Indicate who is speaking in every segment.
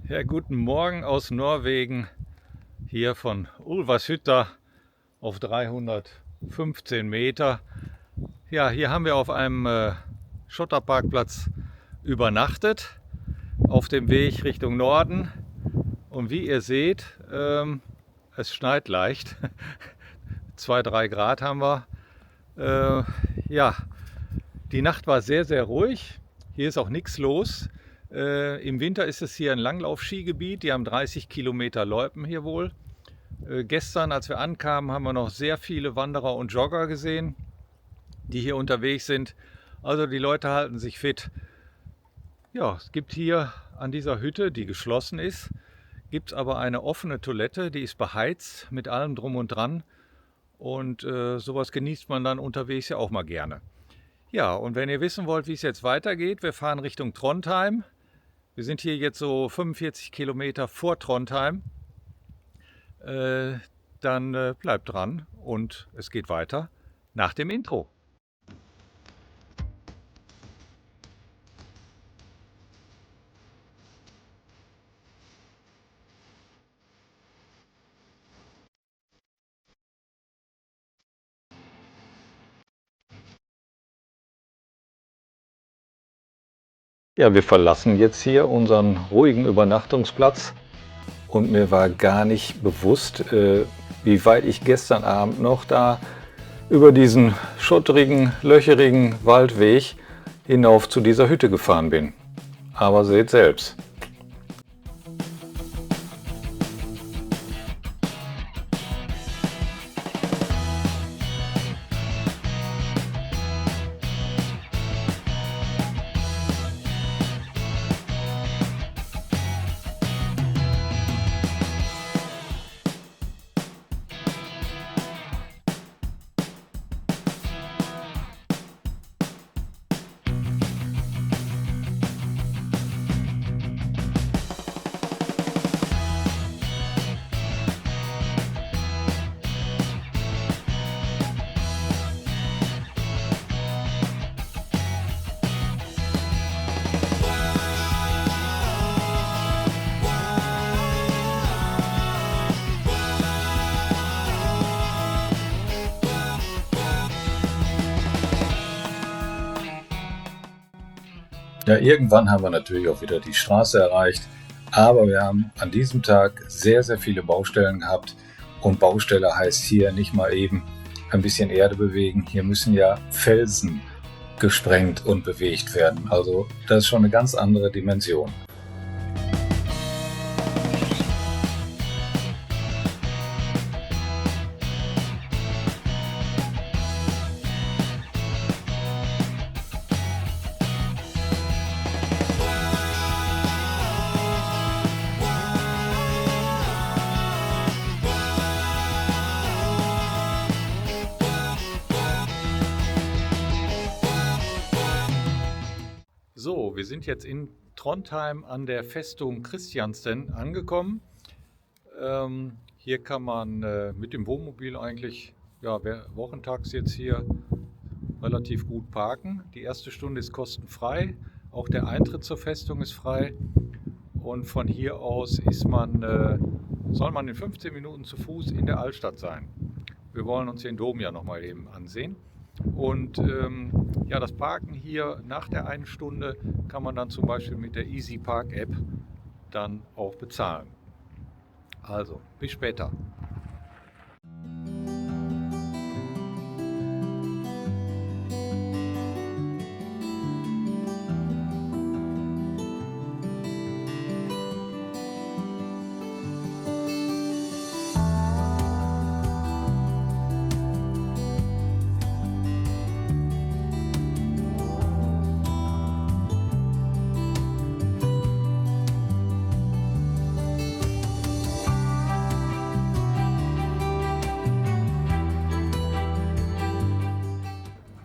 Speaker 1: Ja, guten Morgen aus Norwegen, hier von Ulvashytta auf 315 Meter. Ja, hier haben wir auf einem Schotterparkplatz übernachtet, auf dem Weg Richtung Norden. Und wie ihr seht, es schneit leicht. 2, 3 Grad haben wir. Äh, ja, die Nacht war sehr, sehr ruhig. Hier ist auch nichts los. Im Winter ist es hier ein Langlauf-Skigebiet. Die haben 30 Kilometer Loipen hier wohl. Gestern, als wir ankamen, haben wir noch sehr viele Wanderer und Jogger gesehen, die hier unterwegs sind. Also die Leute halten sich fit. Ja, es gibt hier an dieser Hütte, die geschlossen ist, gibt es aber eine offene Toilette, die ist beheizt mit allem drum und dran. Und sowas genießt man dann unterwegs ja auch mal gerne. Ja, und wenn ihr wissen wollt, wie es jetzt weitergeht, wir fahren Richtung Trondheim. Wir sind hier jetzt so 45 Kilometer vor Trondheim. Dann bleibt dran und es geht weiter nach dem Intro. Ja, wir verlassen jetzt hier unseren ruhigen Übernachtungsplatz und mir war gar nicht bewusst, wie weit ich gestern Abend noch da über diesen schotterigen, löcherigen Waldweg hinauf zu dieser Hütte gefahren bin. Aber seht selbst. Ja, irgendwann haben wir natürlich auch wieder die Straße erreicht, aber wir haben an diesem Tag sehr, sehr viele Baustellen gehabt und Baustelle heißt hier nicht mal eben ein bisschen Erde bewegen, hier müssen ja Felsen gesprengt und bewegt werden, also das ist schon eine ganz andere Dimension. So, wir sind jetzt in Trondheim an der Festung Kristiansten angekommen. Hier kann man mit dem Wohnmobil eigentlich, ja, wochentags jetzt hier relativ gut parken. Die erste Stunde ist kostenfrei, auch der Eintritt zur Festung ist frei. Und von hier aus soll man in 15 Minuten zu Fuß in der Altstadt sein. Wir wollen uns den Dom ja nochmal eben ansehen. Und ja, das Parken hier nach der einen Stunde kann man dann zum Beispiel mit der Easy Park App dann auch bezahlen. Also, bis später.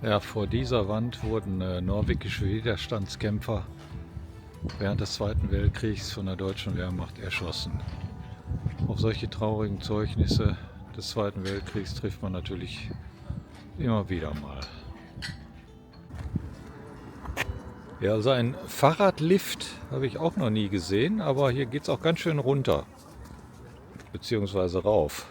Speaker 1: Ja, vor dieser Wand wurden norwegische Widerstandskämpfer während des Zweiten Weltkriegs von der deutschen Wehrmacht erschossen. Auf solche traurigen Zeugnisse des Zweiten Weltkriegs trifft man natürlich immer wieder mal. Ja, also ein Fahrradlift habe ich auch noch nie gesehen, aber hier geht es auch ganz schön runter, beziehungsweise rauf.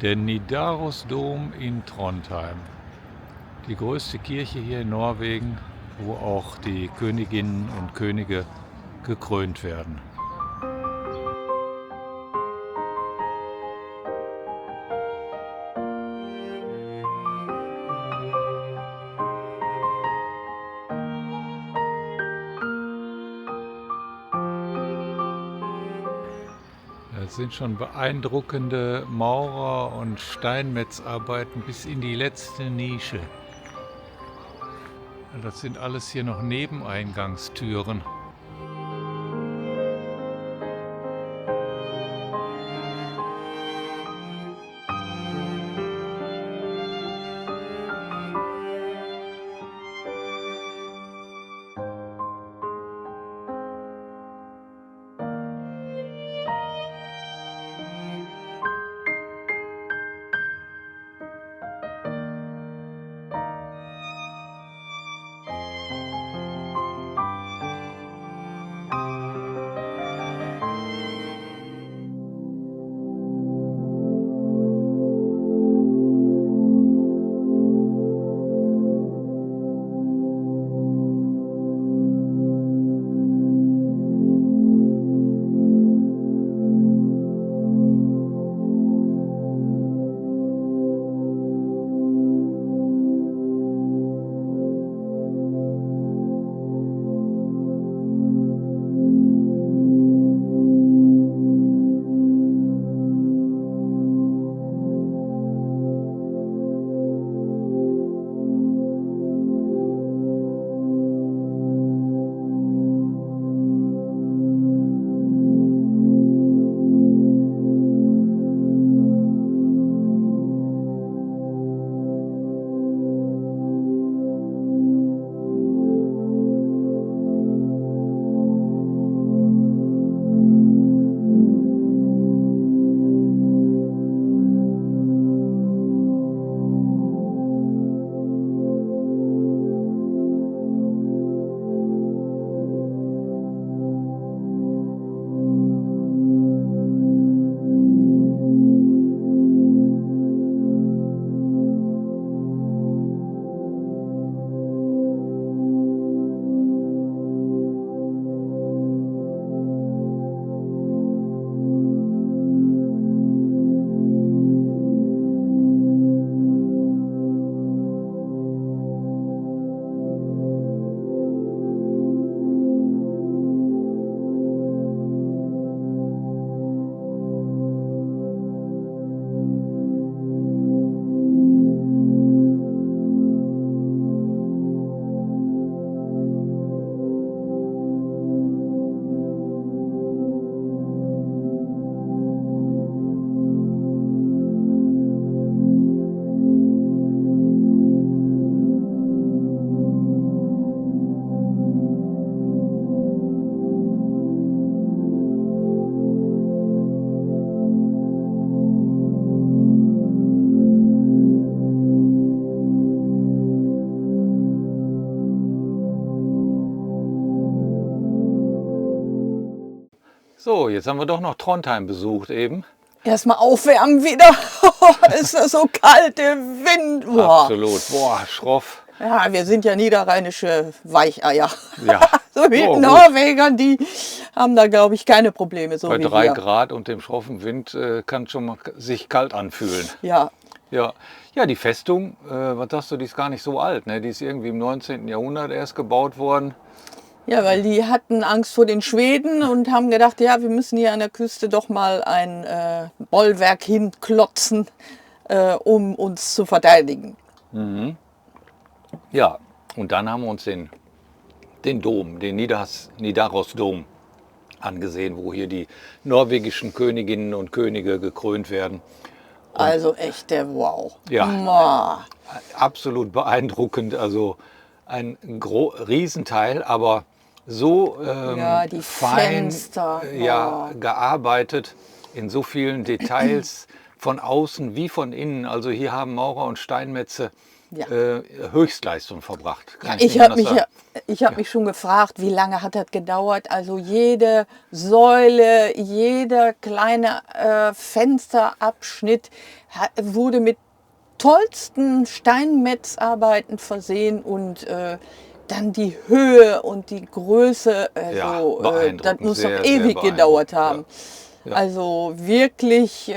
Speaker 1: Der Nidarosdom in Trondheim. Die größte Kirche hier in Norwegen, wo auch die Königinnen und Könige gekrönt werden. Das sind schon beeindruckende Maurer- und Steinmetzarbeiten bis in die letzte Nische. Das sind alles hier noch Nebeneingangstüren. So, jetzt haben wir doch noch Trondheim besucht eben.
Speaker 2: Erstmal aufwärmen wieder. Ist das so kalt, der Wind. Boah.
Speaker 1: Absolut. Boah, schroff.
Speaker 2: Ja, wir sind ja niederrheinische Weicheier.
Speaker 1: Ja.
Speaker 2: So wie
Speaker 1: Oh,
Speaker 2: die
Speaker 1: gut.
Speaker 2: Norweger, die haben da, glaube ich, keine Probleme. So
Speaker 1: Bei
Speaker 2: wie
Speaker 1: 3
Speaker 2: wir.
Speaker 1: Grad und dem schroffen Wind kann schon mal sich kalt anfühlen.
Speaker 2: Ja,
Speaker 1: Ja, ja, die Festung, was sagst du, die ist gar nicht so alt, ne? Die ist irgendwie im 19. Jahrhundert erst gebaut worden.
Speaker 2: ja, weil die hatten Angst vor den Schweden und haben gedacht, ja, wir müssen hier an der Küste doch mal ein Bollwerk hinklotzen, um uns zu verteidigen.
Speaker 1: Mhm. Ja, und dann haben wir uns den Dom, den Nidaros-Dom angesehen, wo hier die norwegischen Königinnen und Könige gekrönt werden.
Speaker 2: Also echt der Wow.
Speaker 1: Ja.
Speaker 2: Ma.
Speaker 1: Absolut beeindruckend, also ein Riesenteil, aber so
Speaker 2: Ja, die
Speaker 1: fein
Speaker 2: Fenster.
Speaker 1: gearbeitet in so vielen Details von außen wie von innen. Also hier haben Maurer und Steinmetze
Speaker 2: Ja.
Speaker 1: Höchstleistung verbracht. Kann
Speaker 2: Ich
Speaker 1: nicht
Speaker 2: habe
Speaker 1: anders sagen.
Speaker 2: mich schon gefragt, wie lange hat das gedauert? Also jede Säule, jeder kleine Fensterabschnitt wurde mit tollsten Steinmetzarbeiten versehen und dann die Höhe und die Größe,
Speaker 1: Ja,
Speaker 2: also
Speaker 1: beeindruckend,
Speaker 2: das muss
Speaker 1: sehr,
Speaker 2: doch
Speaker 1: sehr
Speaker 2: ewig gedauert
Speaker 1: beeindruckend,
Speaker 2: haben.
Speaker 1: Ja.
Speaker 2: Also wirklich,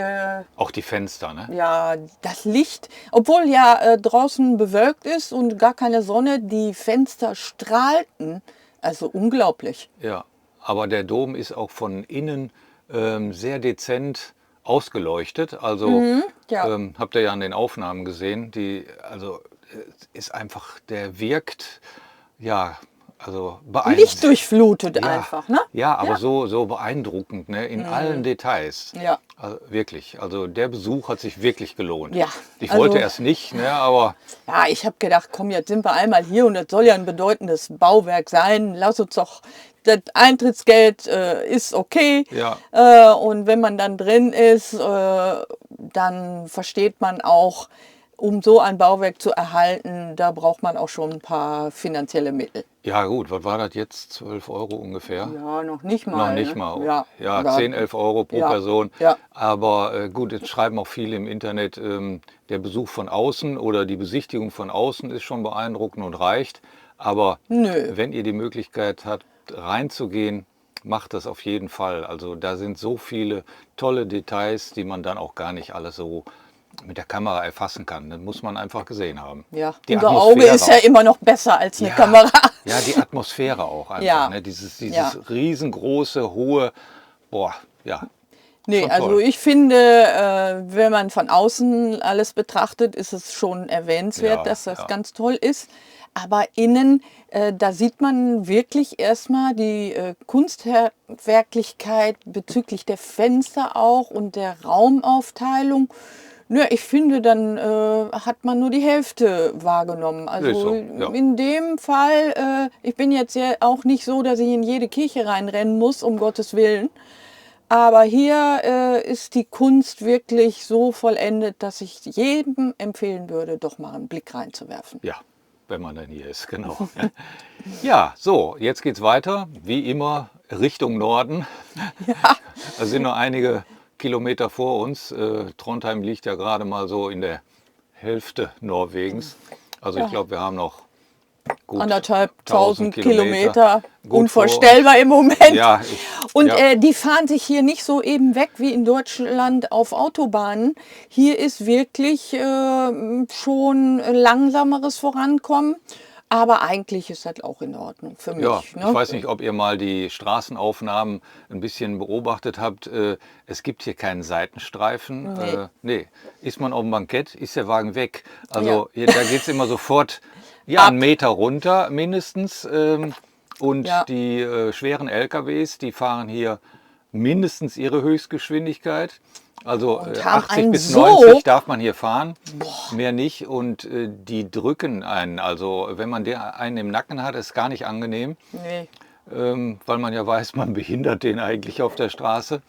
Speaker 1: Auch die Fenster, ne?
Speaker 2: ja, das Licht, obwohl ja draußen bewölkt ist und gar keine Sonne, die Fenster strahlten, also unglaublich.
Speaker 1: Ja, aber der Dom ist auch von innen sehr dezent ausgeleuchtet. Also
Speaker 2: ja.
Speaker 1: habt ihr ja an den Aufnahmen gesehen, also ist einfach, der wirkt, ja, also beeindruckend.
Speaker 2: Lichtdurchflutet
Speaker 1: Ja,
Speaker 2: einfach, ne?
Speaker 1: ja, aber so beeindruckend, ne? In allen Details.
Speaker 2: Ja.
Speaker 1: Also wirklich, also der Besuch hat sich wirklich gelohnt.
Speaker 2: Ja,
Speaker 1: Ich
Speaker 2: also-
Speaker 1: wollte erst nicht, ne? Aber
Speaker 2: Ja, ich habe gedacht, komm, jetzt sind wir einmal hier und das soll ja ein bedeutendes Bauwerk sein. Lass uns doch, das Eintrittsgeld ist okay.
Speaker 1: Ja.
Speaker 2: Und wenn man dann drin ist, dann versteht man auch, um so ein Bauwerk zu erhalten, da braucht man auch schon ein paar finanzielle Mittel.
Speaker 1: ja gut, was war das jetzt? 12 Euro ungefähr?
Speaker 2: Ja, noch nicht mal.
Speaker 1: Noch nicht
Speaker 2: ne?
Speaker 1: mal.
Speaker 2: Ja,
Speaker 1: Ja, 10, 11 Euro pro
Speaker 2: Ja,
Speaker 1: Person.
Speaker 2: ja.
Speaker 1: Aber gut, jetzt schreiben auch viele im Internet, der Besuch von außen oder die Besichtigung von außen ist schon beeindruckend und reicht. Aber
Speaker 2: Nö.
Speaker 1: wenn ihr die Möglichkeit habt, reinzugehen, macht das auf jeden Fall. Also da sind so viele tolle Details, die man dann auch gar nicht alles so mit der Kamera erfassen kann. Das muss man einfach gesehen haben.
Speaker 2: Ja,
Speaker 1: Die
Speaker 2: unser Auge ist ja
Speaker 1: auch.
Speaker 2: immer noch besser als eine
Speaker 1: Ja,
Speaker 2: Kamera.
Speaker 1: Ja, die Atmosphäre auch einfach.
Speaker 2: Ja.
Speaker 1: Ne? Dieses
Speaker 2: Ja.
Speaker 1: riesengroße, hohe, boah, ja.
Speaker 2: Nee,
Speaker 1: Schon
Speaker 2: also
Speaker 1: toll.
Speaker 2: ich finde, wenn man von außen alles betrachtet, ist es schon erwähnenswert,
Speaker 1: Ja,
Speaker 2: dass das
Speaker 1: ja.
Speaker 2: ganz toll ist. Aber innen, da sieht man wirklich erstmal die Kunsthandwerklichkeit bezüglich der Fenster auch und der Raumaufteilung. Ja, ich finde, dann hat man nur die Hälfte wahrgenommen. Also
Speaker 1: Ist so, ja.
Speaker 2: in dem Fall, ich bin jetzt ja auch nicht so, dass ich in jede Kirche reinrennen muss, um Gottes Willen. Aber hier ist die Kunst wirklich so vollendet, dass ich jedem empfehlen würde, doch mal einen Blick reinzuwerfen.
Speaker 1: Ja, wenn man dann hier ist, genau. Ja, so, jetzt geht's weiter, wie immer Richtung Norden. Da sind noch einige Kilometer vor uns. Trondheim liegt ja gerade mal so in der Hälfte Norwegens. Also ich glaube, wir haben noch gut
Speaker 2: 1.500 Kilometer,
Speaker 1: gut vor uns.
Speaker 2: unvorstellbar im Moment.
Speaker 1: Ja,
Speaker 2: Und
Speaker 1: ja.
Speaker 2: die fahren sich hier nicht so eben weg wie in Deutschland auf Autobahnen. Hier ist wirklich schon langsameres Vorankommen. Aber eigentlich ist das auch in Ordnung für mich.
Speaker 1: Ja,
Speaker 2: ne?
Speaker 1: ich weiß nicht, ob ihr mal die Straßenaufnahmen ein bisschen beobachtet habt. Es gibt hier keinen Seitenstreifen.
Speaker 2: Nee.
Speaker 1: Nee, ist man auf dem Bankett, ist der Wagen weg. Also
Speaker 2: Ja.
Speaker 1: hier, da geht es immer sofort ja, einen Meter runter mindestens. Und
Speaker 2: Ja.
Speaker 1: die schweren LKWs, die fahren hier mindestens ihre Höchstgeschwindigkeit. Also
Speaker 2: Und haben
Speaker 1: 80
Speaker 2: einen
Speaker 1: bis
Speaker 2: Sog.
Speaker 1: 90 darf man hier fahren, mehr nicht. Und die drücken einen. Also wenn man einen im Nacken hat, ist gar nicht angenehm,
Speaker 2: Nee.
Speaker 1: weil man ja weiß, man behindert den eigentlich auf der Straße.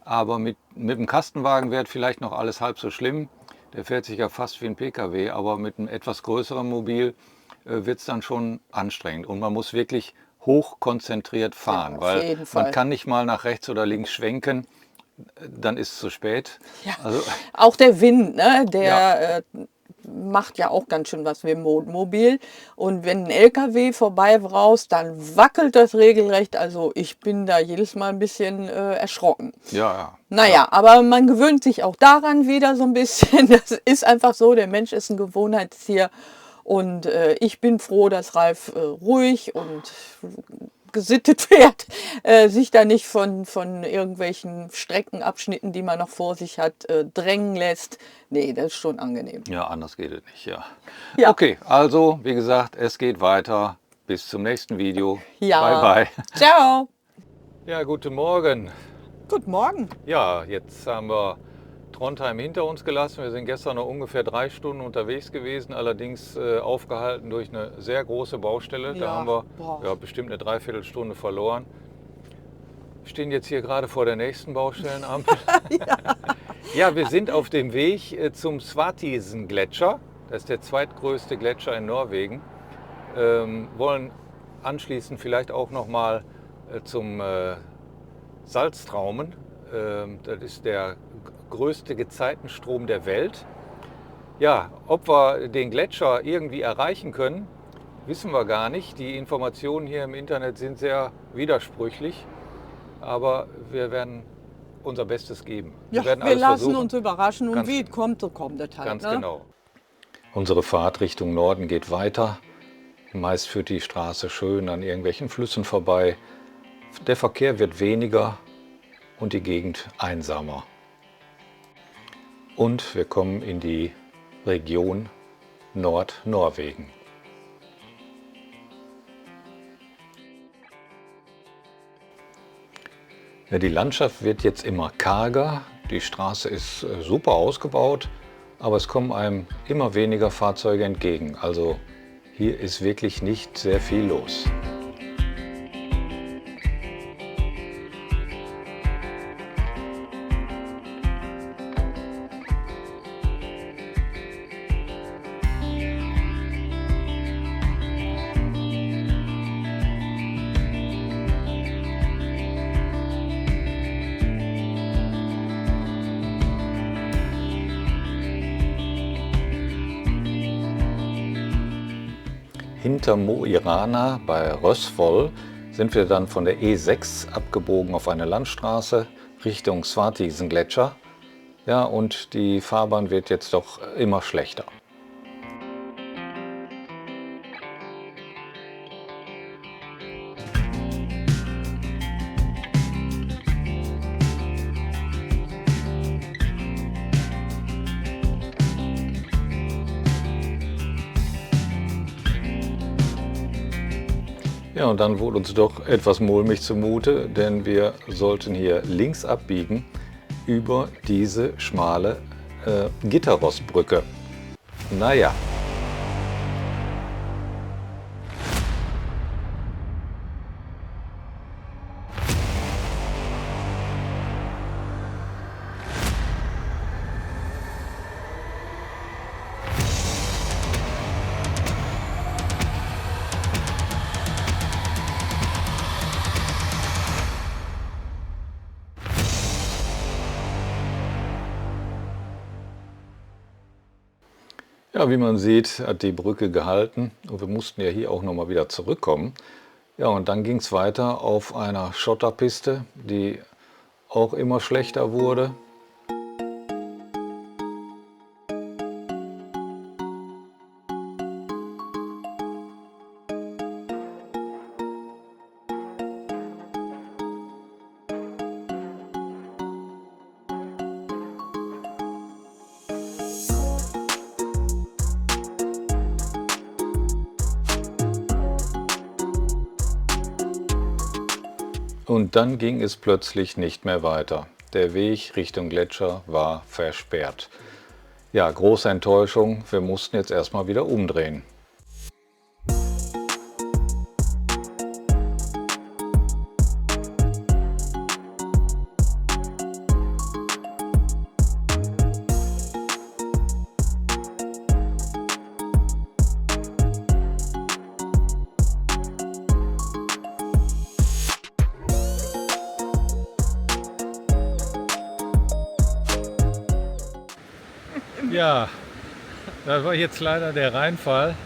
Speaker 1: Aber mit dem Kastenwagen wäre vielleicht noch alles halb so schlimm. Der fährt sich ja fast wie ein PKW, aber mit einem etwas größeren Mobil wird es dann schon anstrengend. Und man muss wirklich hochkonzentriert fahren,
Speaker 2: auf
Speaker 1: weil
Speaker 2: jeden Fall.
Speaker 1: man kann nicht mal nach rechts oder links schwenken, dann ist es zu spät.
Speaker 2: Ja.
Speaker 1: Also,
Speaker 2: Auch der Wind, ne? Der
Speaker 1: Ja.
Speaker 2: macht ja auch ganz schön was mit dem Mobil. Und wenn ein LKW vorbei braust, dann wackelt das regelrecht. Also ich bin da jedes Mal ein bisschen erschrocken.
Speaker 1: ja.
Speaker 2: Naja, aber man gewöhnt sich auch daran wieder so ein bisschen. Das ist einfach so, der Mensch ist ein Gewohnheitstier. Und ich bin froh, dass Ralf ruhig und gesittet fährt, sich da nicht von irgendwelchen Streckenabschnitten, die man noch vor sich hat, drängen lässt. Nee, das ist schon angenehm.
Speaker 1: Ja, anders geht es nicht, ja.
Speaker 2: Ja.
Speaker 1: Okay, also wie gesagt, es geht weiter. Bis zum nächsten Video.
Speaker 2: Ja.
Speaker 1: Bye, bye.
Speaker 2: Ciao.
Speaker 1: Ja, guten Morgen.
Speaker 2: Guten Morgen.
Speaker 1: Ja, jetzt haben wir Trondheim hinter uns gelassen. Wir sind gestern noch ungefähr 3 Stunden unterwegs gewesen, allerdings aufgehalten durch eine sehr große Baustelle. Da haben wir bestimmt eine Dreiviertelstunde verloren. Wir stehen jetzt hier gerade vor der nächsten Baustellenampel. Ja, wir sind auf dem Weg zum Svartisen-Gletscher. Das ist der zweitgrößte Gletscher in Norwegen. Wollen anschließend vielleicht auch noch mal zum Salztraumen. Das ist der größte Gezeitenstrom der Welt. Ja, ob wir den Gletscher irgendwie erreichen können, wissen wir gar nicht. Die Informationen hier im Internet sind sehr widersprüchlich, aber wir werden unser Bestes geben.
Speaker 2: Ja, wir lassen uns überraschen und wie es kommt, so kommt es halt.
Speaker 1: Ganz genau. Unsere Fahrt Richtung Norden geht weiter. Meist führt die Straße schön an irgendwelchen Flüssen vorbei. Der Verkehr wird weniger und die Gegend einsamer. Und wir kommen in die Region Nordnorwegen. Ja, die Landschaft wird jetzt immer karger. Die Straße ist super ausgebaut, aber es kommen einem immer weniger Fahrzeuge entgegen. Also hier ist wirklich nicht sehr viel los. Hinter Mo i Rana bei Røsvoll sind wir dann von der E6 abgebogen auf eine Landstraße Richtung Svartisen-Gletscher. Ja, und die Fahrbahn wird jetzt doch immer schlechter. Ja, und dann wurde uns doch etwas mulmig zumute, denn wir sollten hier links abbiegen über diese schmale Gitterrossbrücke. Naja. Ja, wie man sieht, hat die Brücke gehalten und wir mussten ja hier auch nochmal wieder zurückkommen. Ja, und dann ging es weiter auf einer Schotterpiste, die auch immer schlechter wurde. Und dann ging es plötzlich nicht mehr weiter. Der Weg Richtung Gletscher war versperrt. Ja, große Enttäuschung. Wir mussten jetzt erstmal wieder umdrehen. Ja, das war jetzt leider der Rheinfall.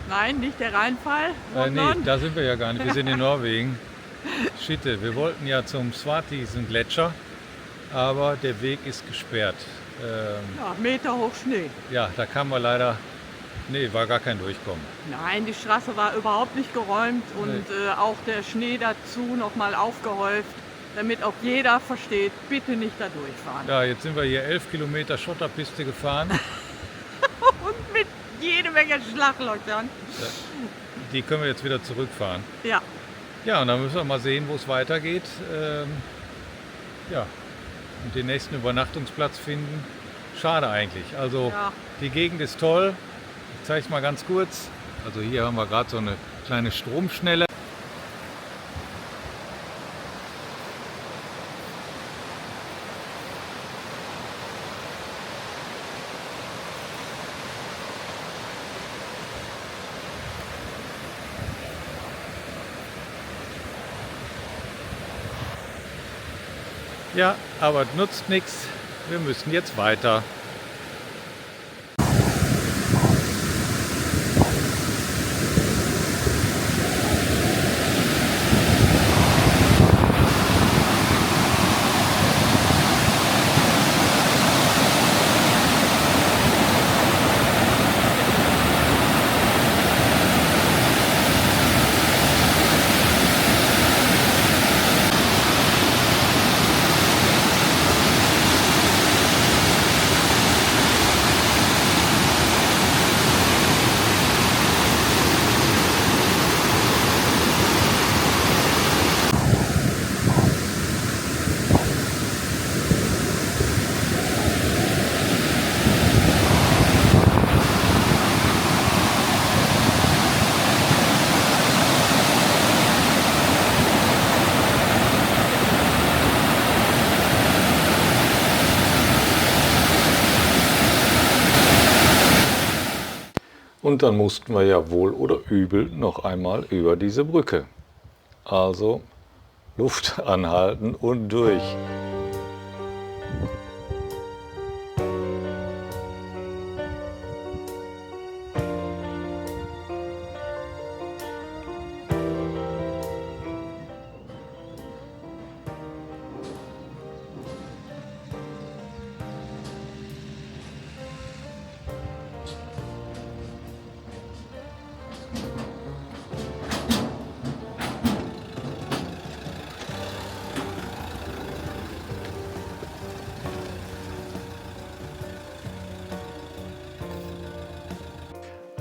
Speaker 2: Nein, nicht der Rheinfall.
Speaker 1: Nee, da sind wir ja gar nicht. Wir sind in Norwegen. Schitte, wir wollten ja zum Svartisen-Gletscher, aber der Weg ist gesperrt.
Speaker 2: Ja, Meter hoch Schnee.
Speaker 1: Ja, da kamen wir leider Nee, war gar kein Durchkommen.
Speaker 2: Nein, die Straße war überhaupt nicht geräumt und auch der Schnee dazu nochmal aufgehäuft, damit auch jeder versteht, bitte nicht da durchfahren.
Speaker 1: Ja, jetzt sind wir hier 11 Kilometer Schotterpiste gefahren.
Speaker 2: Und mit jede Menge Schlaglöchern.
Speaker 1: Die können wir jetzt wieder zurückfahren.
Speaker 2: Ja.
Speaker 1: Ja, und dann müssen wir mal sehen, wo es weitergeht. Ja, und den nächsten Übernachtungsplatz finden. Schade eigentlich. Also
Speaker 2: Ja.
Speaker 1: die Gegend ist toll. Ich zeige es mal ganz kurz. Also hier haben wir gerade so eine kleine Stromschnelle. Ja, aber es nutzt nichts. Wir müssen jetzt weiter. Und dann mussten wir ja wohl oder übel noch einmal über diese Brücke. Also Luft anhalten und durch.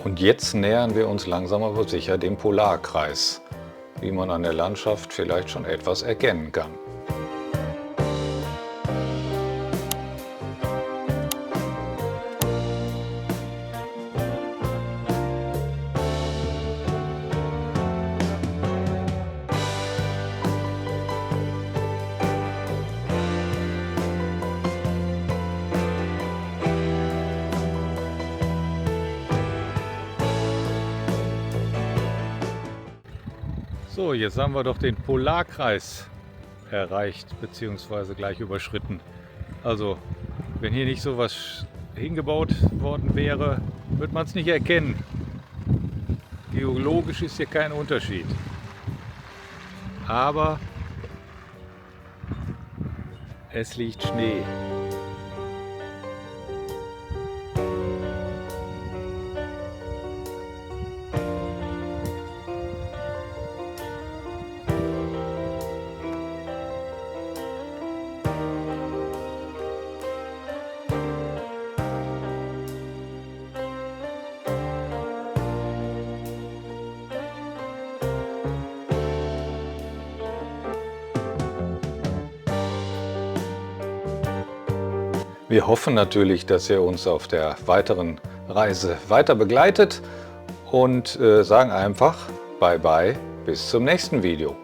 Speaker 1: Und jetzt nähern wir uns langsam aber sicher dem Polarkreis, wie man an der Landschaft vielleicht schon etwas erkennen kann. So, jetzt haben wir doch den Polarkreis erreicht bzw. gleich überschritten. Also, wenn hier nicht so was hingebaut worden wäre, würde man es nicht erkennen. Geologisch ist hier kein Unterschied. Aber es liegt Schnee. Wir hoffen natürlich, dass ihr uns auf der weiteren Reise weiter begleitet und sagen einfach Bye bye, bis zum nächsten Video.